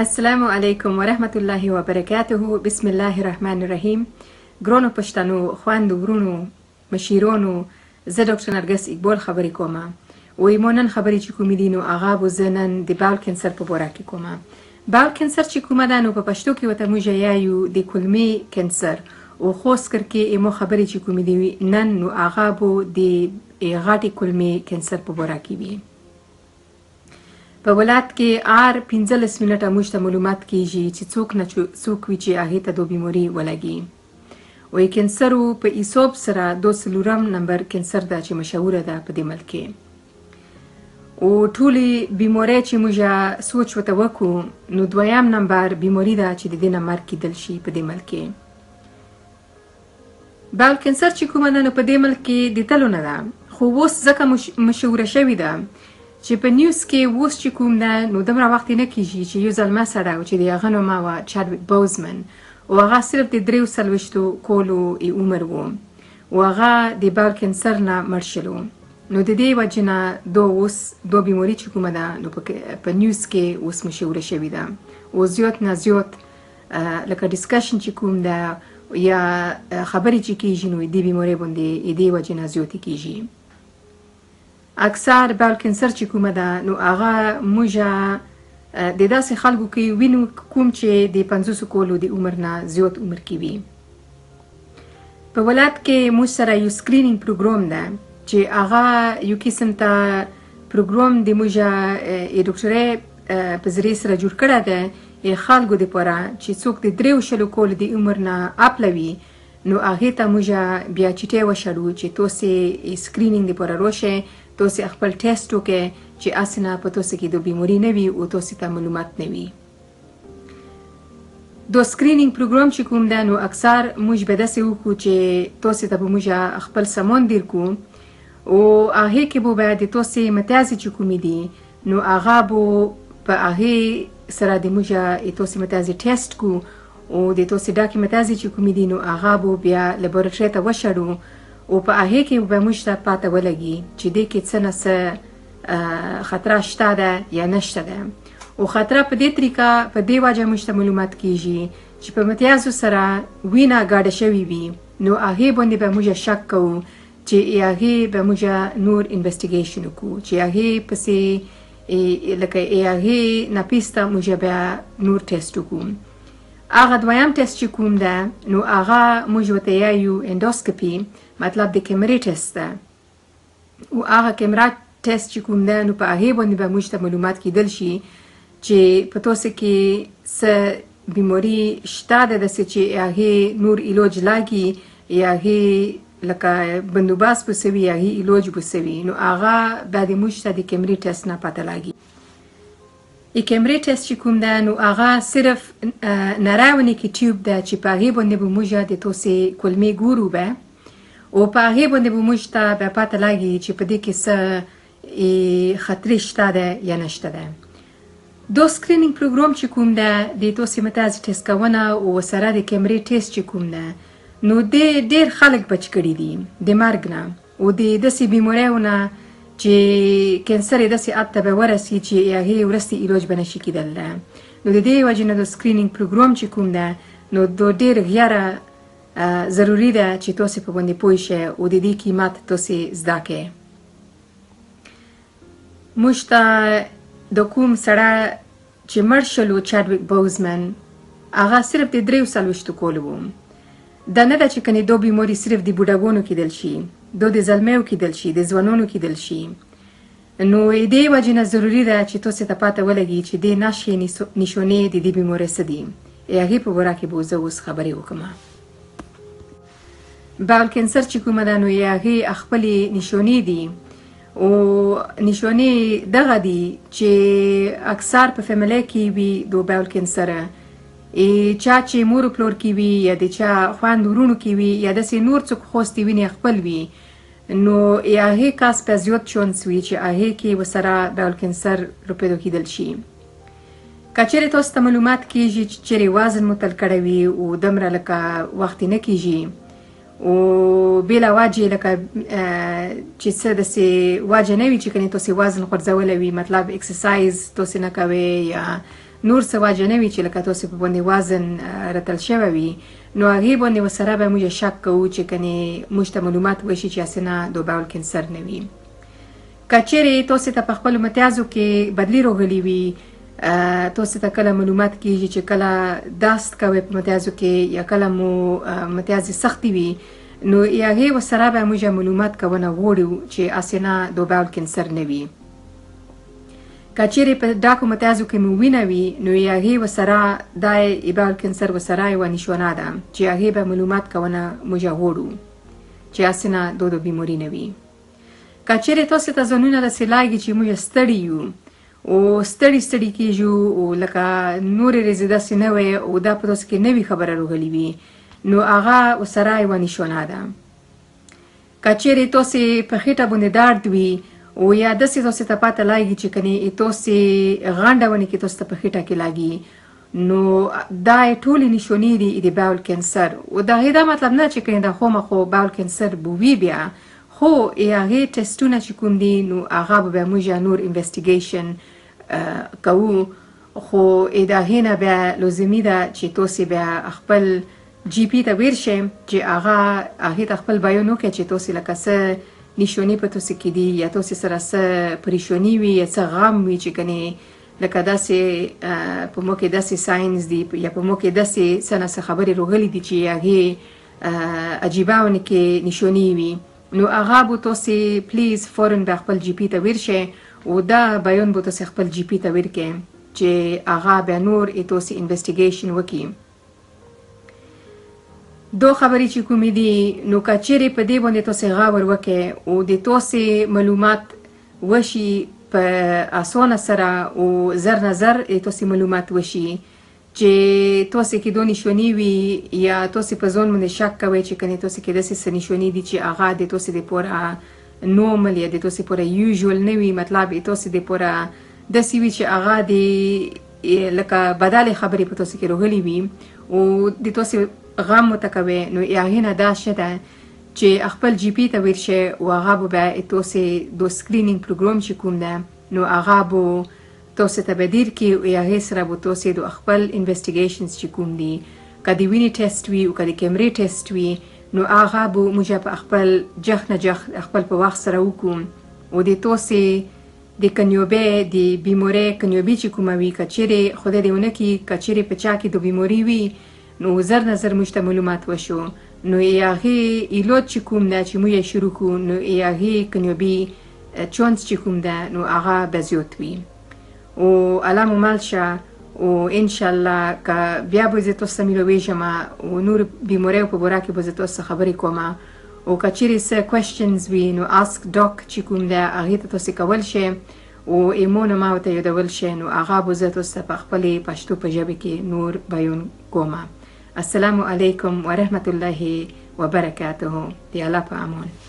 السلام علیکم ورحمت الله وبرکاته. بسم الله الرحمن الرحیم. ګرانو پښتنو خویندو ورونو مشیرانو، زه ډاکټر نرګس اقبال خبرې کوم. وایي مو نن خبرې چې کومې دي نو هغه به زه نن د باول کینسر په باره کې کوم. باول کینسر چې کومه ده نو په پښتو کې ورته موږ یایو د کولمې کینسر، او خاص کر کې مو خبرې چې کومې دي نن نو هغه به د غاټې کولمې کینسر په باره کې وي. په ولایت کې 15 منټه موږ ته معلومات کیږي چې څوک وي چې هغې ته دا بیماري ولګي. وایي کینسر په حساب سره 2 نمبر کینسر ده چې مشهوره ده په دې ملک کې. او ټولې بیمارۍ چې موږ سوچ ورته وکړو نو 2 نمبر بیماري ده چې د دې نه مرګ کیدل شي په دې ملک کې. باول کینسر چې کومه ده نو په دې ملک کې د تلو نه ده، خو اوس ځکه مشهوره شوې ده چې په نیوز کې اوس چې کوم ده نو دومره وخت نه کیږي چې یو زلمی سړی و چې د هغه نوم وه چادویک بوزمن، او هغه صرف د 43 کالو عمر و او هغه د باول کینسر نه مړ شلو. نو د دې وجې نه اوس دا بیماري چې کومه ده نو په نیوز کې اوس مشهوره شوې ده، او زیات نه زیات لکه ډسکشن چې کوم ده یا خبرې چې کیږي نو د دې بیمارۍ باندې د دې وجې نه زیاتې کیږي. اکثر باول کینسر چې کومه ده نو هغه موږ د داسې خلکو کې وینو کوم چې د 50 کالو د عمر نه زیات عمر کې وي. په ولایت کې موږ سره یو سکرینینګ پروګرام ده چې هغه یو قسم ته پروګرام د موږ ډاکټرۍ په ذریعې سره جوړ کړی ده خلکو دپاره چې څوک د 43 کالو د عمر نه اپلوي نو هغې ته موږ بیا چټۍ وشړو چې تاسې سکرینینګ دپاره راشئ، تاسې خپل ټیسټ وکړئ چې هسې نه په تاسې کې د بیماري نه وي او تاسې ته معلومات نه وي. دا سکرینینګ پروګرام چې کوم ده نو اکثر موږ به داسې وکړو چې تاسې ته به موږ خپل سامان دیر کړو، او هغې کې به د تاسې متیازې چې کومې دي نو هغه به په هغې سره د موږ تاسې متیازې ټیسټ کړو، او د تاسې ډاکې متیازې چې کومې دي نو هغه به بیا لابراتورۍ ته وشړو، او په هغې کې به موږ ته پاته ولګي چې دې کې څه نه څه خطره شته ده یا نشته ده. او خطره په دې طریقه په دې وجه موږ ته معلومات کیږي چې په متیازو سره وینه ګاډه شوې وي نو هغې باندې به موږ شک کوو چې هغې به موږ نور انویسټیګیشن وکړو، چې هغې پسې لکه هغې نه پیسته موږ بیا نور ټیسټ وکړو. هغه دویم ټیسټ چې کوم ده نو هغه موږ ورته یایو انډوسکوپي، مطلب د کیمرې ټیسټ ده. او هغه کیمرا ټیسټ چې کوم ده نو په هغې باندې به موږ ته معلومات کیدل شي چې په تاسې کې څه بیماري شته ده داسې چې هغې نور علاج لاګي یا هغې لکه بندوبست به سوي یا هغې علاج به سوي، نو هغه بیا د موږ ته د کیمرې ټیسټ نه پته لاګي. کیمرې ټیسټ چې کوم ده نو هغه صرف نراونې کې ټیوب ده چې په هغې باندې به موږ د تاسې کولمې ګورو به، او په هغې باندې به موږ ته بیا پته لاګي چې په دې کې څه خطرې شته ده یا نشته ده. دا سکرینینګ پروګرام چې کوم ده د تاسې متیازې ټیسټ کونه او سره د کیمرې ټیسټ چې کوم ده نو ډېر خلک بچ کړي دي د مرګ نه، او د داسې بیماریو نه چې کینسر یې داسې حد ته به ورسي چې هغې وروستي علاج به نشي کیدلی. نو د دې وجې نه د سکرینینګ پروګرام چې کوم ده نو دا ډېر غیره ضروري ده چې تاسې په باندې پوه شئ او د دې قیمت تاسې زده کړئ. موږ ته د کوم سړی چې مړ شلو چادویک بوزمن هغه صرف د 43 کالو و. دا نه ده چې کنې دا بیماري صرف د بوډاګانو کیدل شي، دا د زلمیو کیدل شي، د ځوانانو کیدل شي. نو دې وجې نه ضروري ده چې تاسې ته پته ولګي چې دې نښې نشانې د دې بیمارۍ څه دي. هغې په باره کې به زه اوس خبرې وکړم. باول کینسر چې کومه ده نو هغې خپلې نشانې دي، او نشانې دغه دي چې اکثر په فیملی کې وي د باول کینسره، چا چې مور و پلور کې وي یا د چا خویند ورونو کې وي یا داسې نور څوک خواستې وینې خپل وي نو هغې کس په زیات چانس وي چې هغې کې ورسره باول کینسر پیدا کیدل شي. که چیرې تاسو ته معلومات کیږي چې چیرې وزن مو تل کړی وي او دومره لکه وختې نه کیږي، او بېله وجې لکه چې څه داسې وجه نه وي چې کنې تاسې وزن غورځولی وي، مطلب اکسرسایز تاسې نه کوئ یا نور څه وجه نه وي چې لکه تاسې په باندې وزن رتل شوی وي نو هغې باندې ورسره به موږ شک کوو چې کنې موږ ته معلومات وشي چې هسې نه د باول کینسر نه وي. که چیرې تاسې ته په خپلو متیازو کې بدلي راغلي وي تاسې ته کله معلومات کېږي چې کله دست کوئ په متیازو کې یا کله مو متیازې سختې وي نو هغې ورسره به موږ معلومات کونه غواړو چې هسې نه د باول کینسر نه وي. که چیرې په ډاکو متیازو کې مو وینه وي نو هغې ورسره دا باول کینسر ورسره یوه نشانه ده چې هغې به معلومات کونه موږ غواړو چې هسې نه د بیماري نه وي. که چیرې تاسې ته ځانونه داسې لایږي چې موږ ستړي یو او ستړي کېږو او لکه نورې ورځې داسې نه وی او دا په تاسې کې نوې خبره راغلې وي نو هغه ورسره یوه نشانه ده. که چیرې تاسې په خېټه باندې درد وي او یا داسې تاسې ته پته لایږي چې کنې تاسې غنډه ونې کې تاسې ته په خېټه کې لګي نو دا ټولې نشانې دي د باول کینسر او د هغې دا مطلب نه چې کنې دا خامخا باول کینسر به وي بیا خو هغې ټسټونه چې کوم دي نو هغه به بیا موږ نور انویسټیګیشن کوو خو د هغې نه بیا لازمي ده چې تاسې بیا خپل جی پي ته ورشئ چې هغې ته خپل بیان وکړئ چې تاسې لکه څه نشانې په تاسې کې دي یا تاسې سره څه پریشاني وي یا څه غم وي چې کنې لکه داسې په ما کې داسې ساینس دي یا په ما کې داسې څه نه څه خبرې راغلي دي چې هغې عجیبه ونې کې نشانې وي نو هغه به تاسې پلیز فوراً به خپل جی پي ته ورشئ او دا بیان به تاسې خپل جی پي ته ورکړئ چې هغه بیا نور تاسې انویسټیګیشن وکړي. دو خبرې چې کومې دي نو که چیرې په دې باندې تاسې غور وکړئ او د تاسې معلومات وشي په اسانه سره او زر نه زر تاسې معلومات وشي چې تاسې کې دو نشانې وي یا تاسې په ځان باندې شک کوئ چې کنې تاسې کې داسې څه نشانې دي چې هغه د تاسې دپاره نورمل یا د تاسې لپاره یوژول نه وي مطلب تاسې دپاره داسې وي چې هغه د لکه بدلې خبرې په تاسې کې راغلي وي او د تاسې غم متکوي نو هغې نه دا ښه ده چې خپل جی پي ته ورشئ او هغه به بیا تاسې د سکرینینګ پروګرام چې کوم ده نو هغه به تاسې ته به ډیر کړي او هغې سره به تاسې د خپل انویسټیګیشنز چې کوم دي که د وینې ټیسټ وي او که د کیمرې ټیسټ وي نو هغه به موږ په خپل جخ نه جخ خپل په وخت سره وکړو او د تاسې د کنیوبې د بیمارۍ کنیوبي چې کومه وي که چیرې خدای دې ونه کړي که چیرې په چا کې د بیماري وي نو زر نه زر موږ ته معلومات وشو نو هغې علاج چې کوم ده چې موږ یې شروع کړو نو هغې کنیوبي چانس چې کوم ده نو هغه به زیات وي او الله مو مل شه او انشاءالله که بیا به زه تاسو ته میلویږم او نور بیماریو په باره کې به زه تاسو ته خبرې کوم او که چیرې څه کوېسچنز وي نو اسک ډاک چې کوم ده هغې ته تاسې کول شئ او ایمو نه ما ورته یادول شئ نو هغه به زه تاسو ته په خپلې پښتو په ژبه کې نور بیان کوم. السلام علیکم ورحمة الله وبرکاته. دی الله په امان.